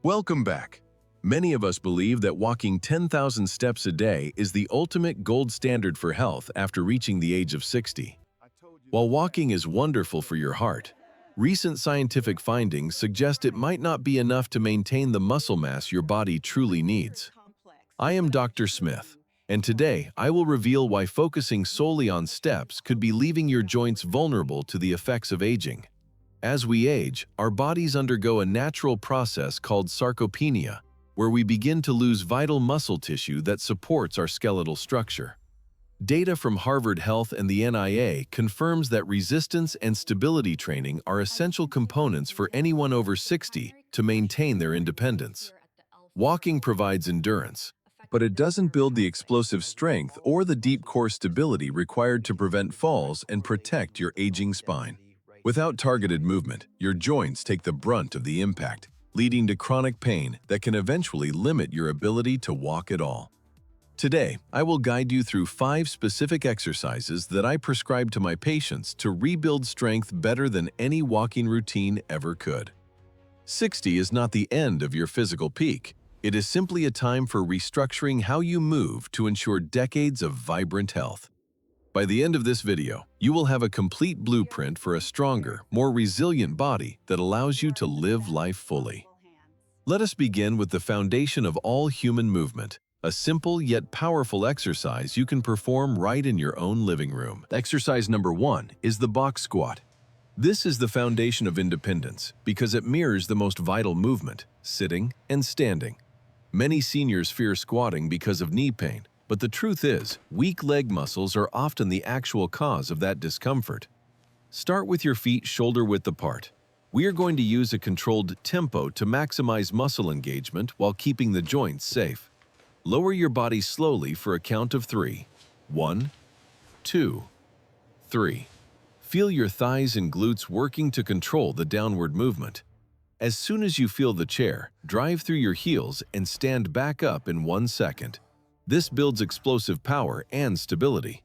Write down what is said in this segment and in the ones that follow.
Welcome back. Many of us believe that walking 10,000 steps a day is the ultimate gold standard for health after reaching the age of 60. While walking is wonderful for your heart, recent scientific findings suggest it might not be enough to maintain the muscle mass your body truly needs. I am Dr. Smith, and today I will reveal why focusing solely on steps could be leaving your joints vulnerable to the effects of aging. As we age, our bodies undergo a natural process called sarcopenia, where we begin to lose vital muscle tissue that supports our skeletal structure. Data from Harvard Health and the NIA confirms that resistance and stability training are essential components for anyone over 60 to maintain their independence. Walking provides endurance, but it doesn't build the explosive strength or the deep core stability required to prevent falls and protect your aging spine. Without targeted movement, your joints take the brunt of the impact, leading to chronic pain that can eventually limit your ability to walk at all. Today, I will guide you through 5 specific exercises that I prescribe to my patients to rebuild strength better than any walking routine ever could. 60 is not the end of your physical peak. It is simply a time for restructuring how you move to ensure decades of vibrant health. By the end of this video, you will have a complete blueprint for a stronger, more resilient body that allows you to live life fully. Let us begin with the foundation of all human movement, a simple yet powerful exercise you can perform right in your own living room. Exercise number 1 is the box squat. This is the foundation of independence because it mirrors the most vital movement, sitting and standing. Many seniors fear squatting because of knee pain, but the truth is, weak leg muscles are often the actual cause of that discomfort. Start with your feet shoulder-width apart. We are going to use a controlled tempo to maximize muscle engagement while keeping the joints safe. Lower your body slowly for a count of 3. 1, 2, 3. Feel your thighs and glutes working to control the downward movement. As soon as you feel the chair, drive through your heels and stand back up in 1 second. This builds explosive power and stability.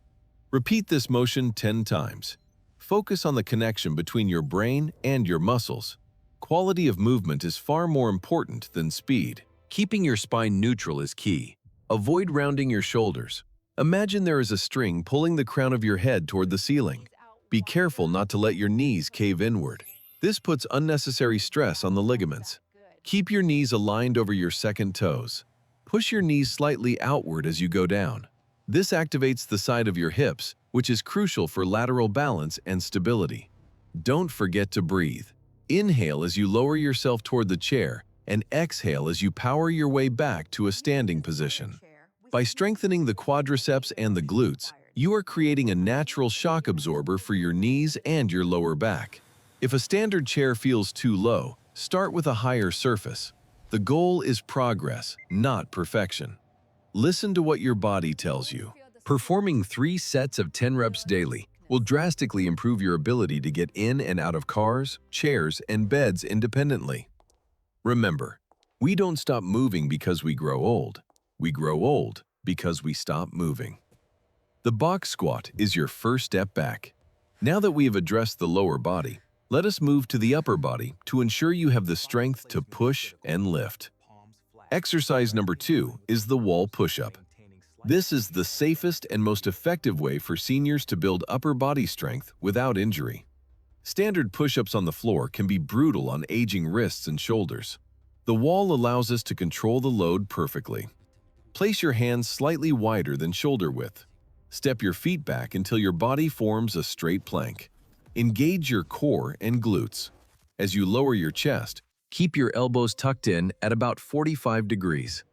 Repeat this motion 10 times. Focus on the connection between your brain and your muscles. Quality of movement is far more important than speed. Keeping your spine neutral is key. Avoid rounding your shoulders. Imagine there is a string pulling the crown of your head toward the ceiling. Be careful not to let your knees cave inward. This puts unnecessary stress on the ligaments. Keep your knees aligned over your second toes. Push your knees slightly outward as you go down. This activates the side of your hips, which is crucial for lateral balance and stability. Don't forget to breathe. Inhale as you lower yourself toward the chair, and exhale as you power your way back to a standing position. By strengthening the quadriceps and the glutes, you are creating a natural shock absorber for your knees and your lower back. If a standard chair feels too low, start with a higher surface. The goal is progress, not perfection. Listen to what your body tells you. Performing 3 sets of 10 reps daily will drastically improve your ability to get in and out of cars, chairs, and beds independently. Remember, we don't stop moving because we grow old. We grow old because we stop moving. The box squat is your first step back. Now that we have addressed the lower body, let us move to the upper body to ensure you have the strength to push and lift. Exercise number 2 is the wall push-up. This is the safest and most effective way for seniors to build upper body strength without injury. Standard push-ups on the floor can be brutal on aging wrists and shoulders. The wall allows us to control the load perfectly. Place your hands slightly wider than shoulder width. Step your feet back until your body forms a straight plank. Engage your core and glutes. As you lower your chest, keep your elbows tucked in at about 45 degrees.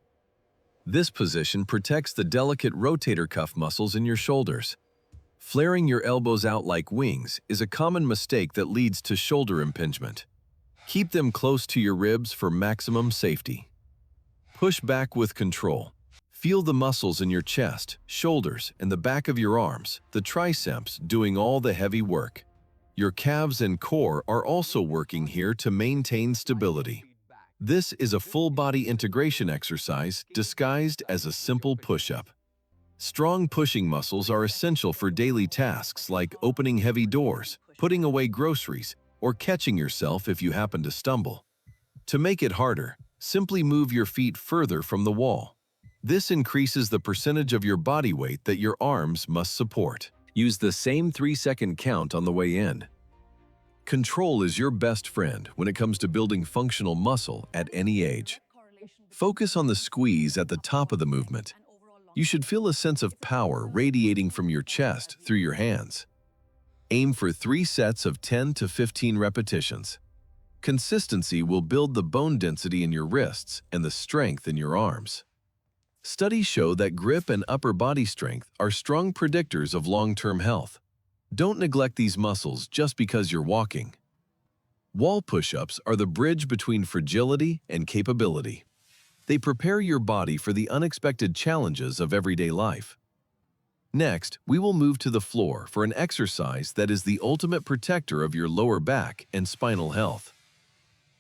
This position protects the delicate rotator cuff muscles in your shoulders. Flaring your elbows out like wings is a common mistake that leads to shoulder impingement. Keep them close to your ribs for maximum safety. Push back with control. Feel the muscles in your chest, shoulders, and the back of your arms, the triceps, doing all the heavy work. Your calves and core are also working here to maintain stability. This is a full-body integration exercise disguised as a simple push-up. Strong pushing muscles are essential for daily tasks like opening heavy doors, putting away groceries, or catching yourself if you happen to stumble. To make it harder, Simply move your feet further from the wall. This increases the percentage of your body weight that your arms must support. Use the same 3-second count on the way in. Control is your best friend when it comes to building functional muscle at any age. Focus on the squeeze at the top of the movement. You should feel a sense of power radiating from your chest through your hands. Aim for 3 sets of 10 to 15 repetitions. Consistency will build the bone density in your wrists and the strength in your arms. Studies show that grip and upper body strength are strong predictors of long-term health. Don't neglect these muscles just because you're walking. Wall push-ups are the bridge between fragility and capability. They prepare your body for the unexpected challenges of everyday life. Next, we will move to the floor for an exercise that is the ultimate protector of your lower back and spinal health.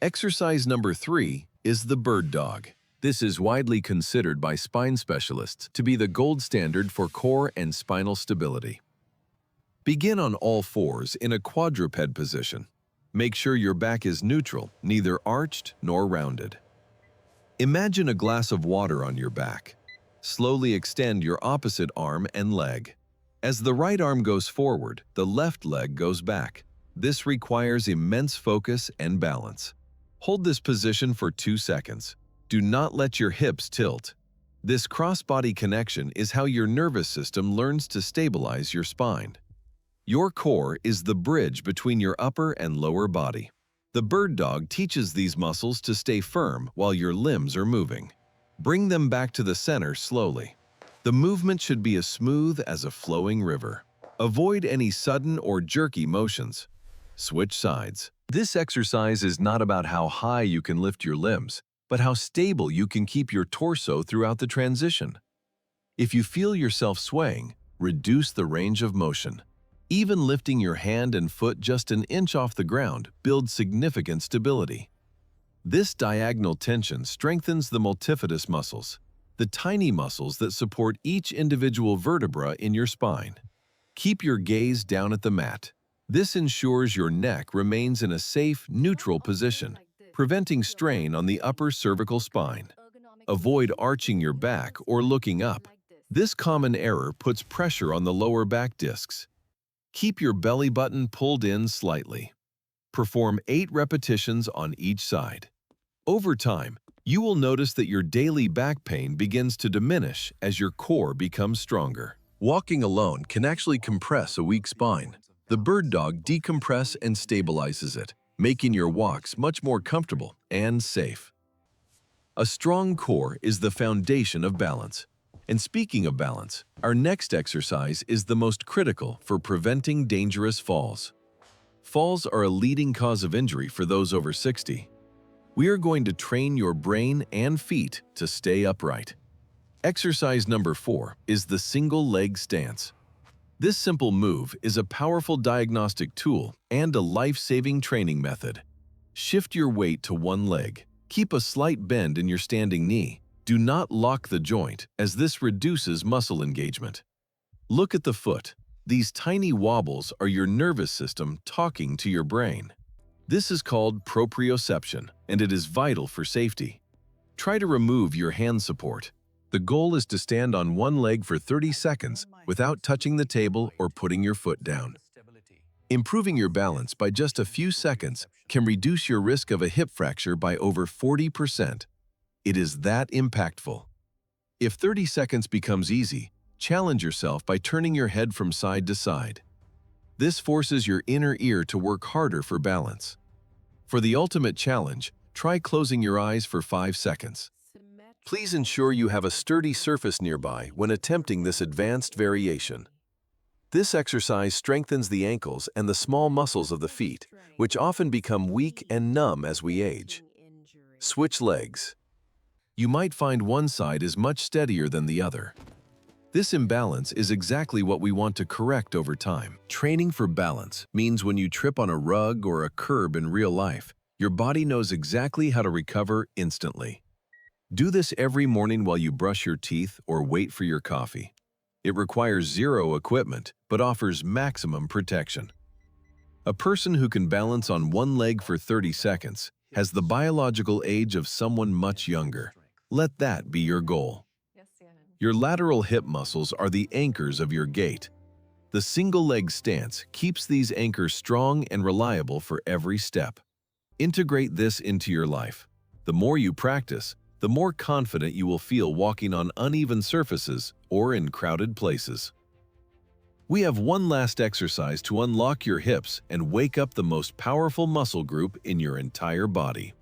Exercise number 3 is the bird dog. This is widely considered by spine specialists to be the gold standard for core and spinal stability. Begin on all fours in a quadruped position. Make sure your back is neutral, neither arched nor rounded. Imagine a glass of water on your back. Slowly extend your opposite arm and leg. As the right arm goes forward, the left leg goes back. This requires immense focus and balance. Hold this position for 2 seconds. Do not let your hips tilt. This cross-body connection is how your nervous system learns to stabilize your spine. Your core is the bridge between your upper and lower body. The bird dog teaches these muscles to stay firm while your limbs are moving. Bring them back to the center slowly. The movement should be as smooth as a flowing river. Avoid any sudden or jerky motions. Switch sides. This exercise is not about how high you can lift your limbs, but how stable you can keep your torso throughout the transition. If you feel yourself swaying, reduce the range of motion. Even lifting your hand and foot just an inch off the ground builds significant stability. This diagonal tension strengthens the multifidus muscles, the tiny muscles that support each individual vertebra in your spine. Keep your gaze down at the mat. This ensures your neck remains in a safe, neutral position, preventing strain on the upper cervical spine. Avoid arching your back or looking up. This common error puts pressure on the lower back discs. Keep your belly button pulled in slightly. Perform 8 repetitions on each side. Over time, you will notice that your daily back pain begins to diminish as your core becomes stronger. Walking alone can actually compress a weak spine. The bird dog decompresses and stabilizes it, making your walks much more comfortable and safe. A strong core is the foundation of balance. And speaking of balance, our next exercise is the most critical for preventing dangerous falls. Falls are a leading cause of injury for those over 60. We are going to train your brain and feet to stay upright. Exercise number 4 is the single leg stance. This simple move is a powerful diagnostic tool and a life-saving training method. Shift your weight to one leg. Keep a slight bend in your standing knee. Do not lock the joint, as this reduces muscle engagement. Look at the foot. These tiny wobbles are your nervous system talking to your brain. This is called proprioception, and it is vital for safety. Try to remove your hand support. The goal is to stand on one leg for 30 seconds without touching the table or putting your foot down. Improving your balance by just a few seconds can reduce your risk of a hip fracture by over 40%. It is that impactful. If 30 seconds becomes easy, challenge yourself by turning your head from side to side. This forces your inner ear to work harder for balance. For the ultimate challenge, try closing your eyes for 5 seconds. Please ensure you have a sturdy surface nearby when attempting this advanced variation. This exercise strengthens the ankles and the small muscles of the feet, which often become weak and numb as we age. Switch legs. You might find one side is much steadier than the other. This imbalance is exactly what we want to correct over time. Training for balance means when you trip on a rug or a curb in real life, your body knows exactly how to recover instantly. Do this every morning while you brush your teeth or wait for your coffee. It requires zero equipment, but offers maximum protection. A person who can balance on one leg for 30 seconds has the biological age of someone much younger. Let that be your goal. Your lateral hip muscles are the anchors of your gait. The single leg stance keeps these anchors strong and reliable for every step. Integrate this into your life. The more you practice, the more confident you will feel walking on uneven surfaces or in crowded places. We have one last exercise to unlock your hips and wake up the most powerful muscle group in your entire body.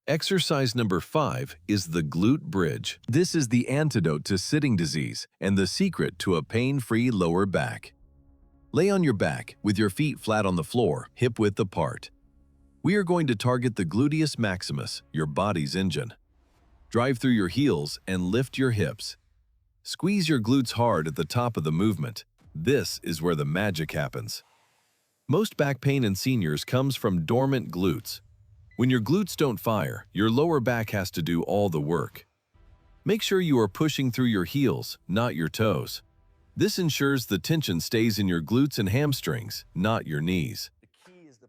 Exercise number 5 is the glute bridge. This is the antidote to sitting disease and the secret to a pain-free lower back. Lay on your back with your feet flat on the floor, hip-width apart. We are going to target the gluteus maximus, your body's engine. Drive through your heels and lift your hips. Squeeze your glutes hard at the top of the movement. This is where the magic happens. Most back pain in seniors comes from dormant glutes. When your glutes don't fire, your lower back has to do all the work. Make sure you are pushing through your heels, not your toes. This ensures the tension stays in your glutes and hamstrings, not your knees.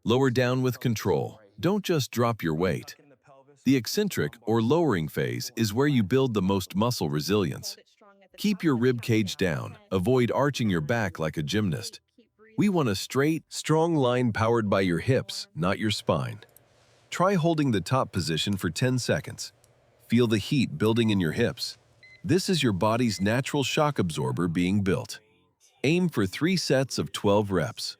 Lower down with control. Don't just drop your weight. The eccentric or lowering phase is where you build the most muscle resilience. Keep your rib cage down. Avoid arching your back like a gymnast. We want a straight, strong line powered by your hips, not your spine. Try holding the top position for 10 seconds. Feel the heat building in your hips. This is your body's natural shock absorber being built. Aim for 3 sets of 12 reps.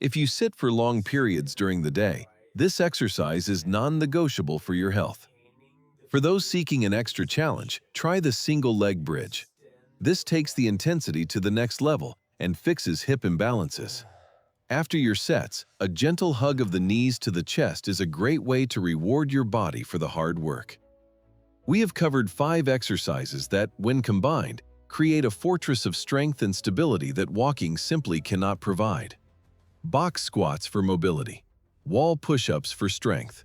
If you sit for long periods during the day, this exercise is non-negotiable for your health. For those seeking an extra challenge, try the single leg bridge. This takes the intensity to the next level and fixes hip imbalances. After your sets, a gentle hug of the knees to the chest is a great way to reward your body for the hard work. We have covered 5 exercises that, when combined, create a fortress of strength and stability that walking simply cannot provide. Box squats for mobility, wall push-ups for strength,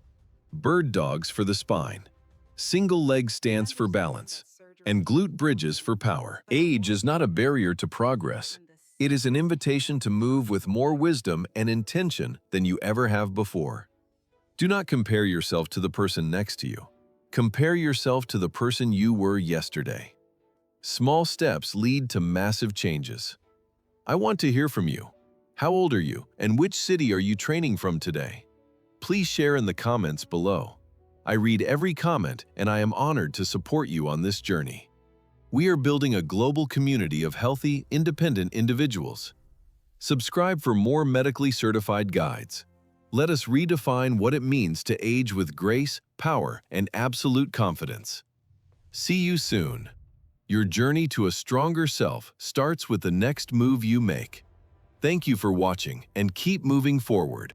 bird dogs for the spine, single leg stance for balance, and glute bridges for power. Age is not a barrier to progress. It is an invitation to move with more wisdom and intention than you ever have before. Do not compare yourself to the person next to you. Compare yourself to the person you were yesterday. Small steps lead to massive changes. I want to hear from you. How old are you, and which city are you training from today? Please share in the comments below. I read every comment, and I am honored to support you on this journey. We are building a global community of healthy, independent individuals. Subscribe for more medically certified guides. Let us redefine what it means to age with grace, power, and absolute confidence. See you soon. Your journey to a stronger self starts with the next move you make. Thank you for watching, and keep moving forward.